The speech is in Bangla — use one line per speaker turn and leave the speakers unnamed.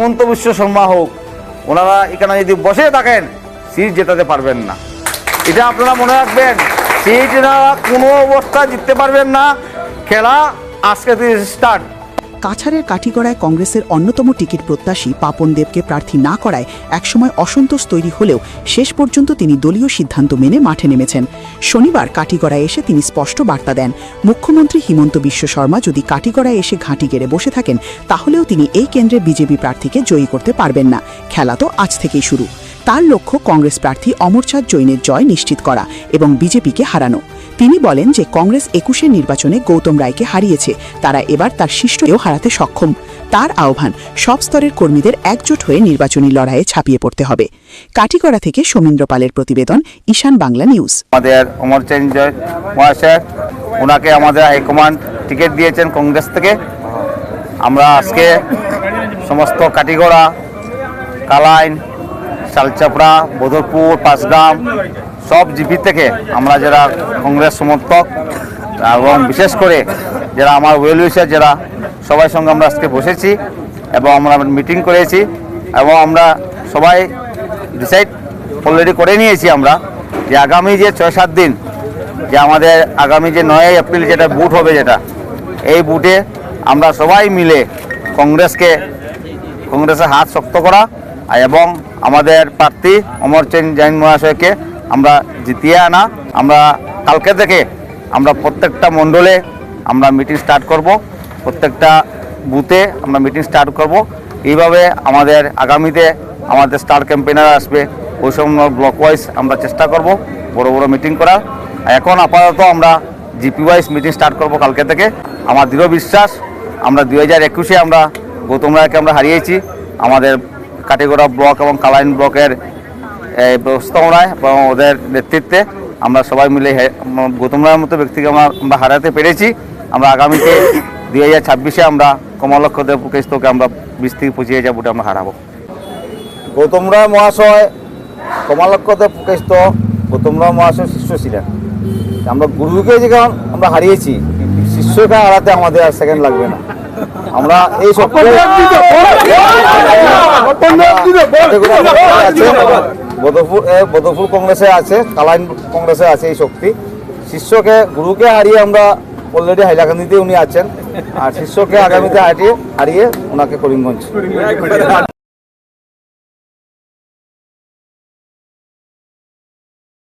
হিমন্ত বিশ্ব শর্মা হোক, ওনারা এখানে যদি বসে থাকেন সিট জেতাতে পারবেন না। এটা আপনারা মনে রাখবেন, সিট কোনো অবস্থা জিততে পারবেন না। খেলা আজকে থেকে স্টার্ট।
কাছাড়ের কাঠিগড়ায় কংগ্রেসের অন্যতম টিকিট প্রত্যাশী পাপন দেবকে প্রার্থী না করায় একসময় অসন্তোষ তৈরি হলেও শেষ পর্যন্ত তিনি দলীয় সিদ্ধান্ত মেনে মাঠে নেমেছেন। শনিবার কাঠিগড়ায় এসে তিনি স্পষ্ট বার্তা দেন, মুখ্যমন্ত্রী হিমন্ত বিশ্ব শর্মা যদি কাঠিগড়ায় এসে ঘাঁটি গেড়ে বসে থাকেন তাহলেও তিনি এই কেন্দ্রে বিজেপি প্রার্থীকে জয়ী করতে পারবেন না। খেলা তো আজ থেকেই শুরু। তার লক্ষ্য কংগ্রেস প্রার্থী অমরচাঁদ জৈনের জয় নিশ্চিত করা এবং বিজেপিকে হারানো। তিনি বলেন যে কংগ্রেস ২১-এর নির্বাচনে গৌতম রায়কে হারিয়েছে, তারা এবার তার শিষ্যকেও হারাতে সক্ষম। তার আহ্বান, সব স্তরের কর্মীদের একজোট হয়ে নির্বাচনী লড়াইয়ে ছাপিয়ে পড়তে হবে। কাঠিগড়া থেকে সৌমেন্দ্র পালের প্রতিবেদন, ঈশান বাংলা নিউজ।
আমাদের অমরচাঁদ জয় মহাশয়, ওনাকে আমাদের হাইকমান্ড টিকিট দিয়েছেন কংগ্রেস থেকে। আমরা আজকে সমস্ত কাঠিগড়া, কালাইন, শালচাপড়া, বদরপুর, পাঁচগ্রাম সব জিপি থেকে আমরা যারা কংগ্রেস সমর্থক এবং বিশেষ করে যারা আমার ওয়েল উইশার যারা সবাই সঙ্গে আমরা আজকে বসেছি এবং আমরা মিটিং করেছি এবং আমরা সবাই ডিসাইড অলরেডি করে নিয়েছি আমরা যে আগামী যে ৬-৭ দিন যে আমাদের আগামী যে ৯ এপ্রিল যেটা বুথ হবে, যেটা এই বুথে আমরা সবাই মিলে কংগ্রেসের হাত শক্ত করা এবং আমাদের প্রার্থী অমরচাঁদ জৈন মহাশয়কে আমরা জিতিয়ে আনা। আমরা কালকে থেকে আমরা প্রত্যেকটা মণ্ডলে আমরা মিটিং স্টার্ট করব, প্রত্যেকটা বুথে আমরা মিটিং স্টার্ট করব। এইভাবে আমাদের আগামীতে আমাদের স্টার ক্যাম্পেইনার আসবে, ওই সব ব্লক ওয়াইজ আমরা চেষ্টা করব বড় বড় মিটিং করার। এখন আপাতত আমরা জিপি ওয়াইজ মিটিং স্টার্ট করব কালকে থেকে। আমার দৃঢ় বিশ্বাস আমরা 2021-এ আমরা গৌতম রায়কে আমরা হারিয়েছি। আমাদের কাঠিগড়া ব্লক এবং কালাইন ব্লকের ব্যবস্থাপনায় এবং ওদের নেতৃত্বে আমরা সবাই মিলে গৌতম রায়ের মতো ব্যক্তিকে আমরা হারাতে পেরেছি। আমরা আগামীতে 2026-এ আমরা কমলক্ষ দেব প্রকৃষ্টকে আমরা 20-25,000 ভোটে আমরা হারাবো। গৌতম রায় মহাশয়, কমলক্ষ দেব প্রকৃষ্ট গৌতম রায় মহাশয় শিষ্য ছিলেন। আমরা গুরুকে যেখানে আমরা হারিয়েছি, শিষ্যকে হারাতে আমাদের আর সেকেন্ড লাগবে না। আমরা এই সব বদরপুর কংগ্রেসে আছে, কালাইন কংগ্রেসে আছে এই শক্তি। শিষ্যকে গুরুকে হারিয়ে আমরা অলরেডি হাইলাকান্দিতে উনি আছেন, আর শিষ্যকে আগামীতে হারিয়ে ওনাকে করিমগঞ্জ।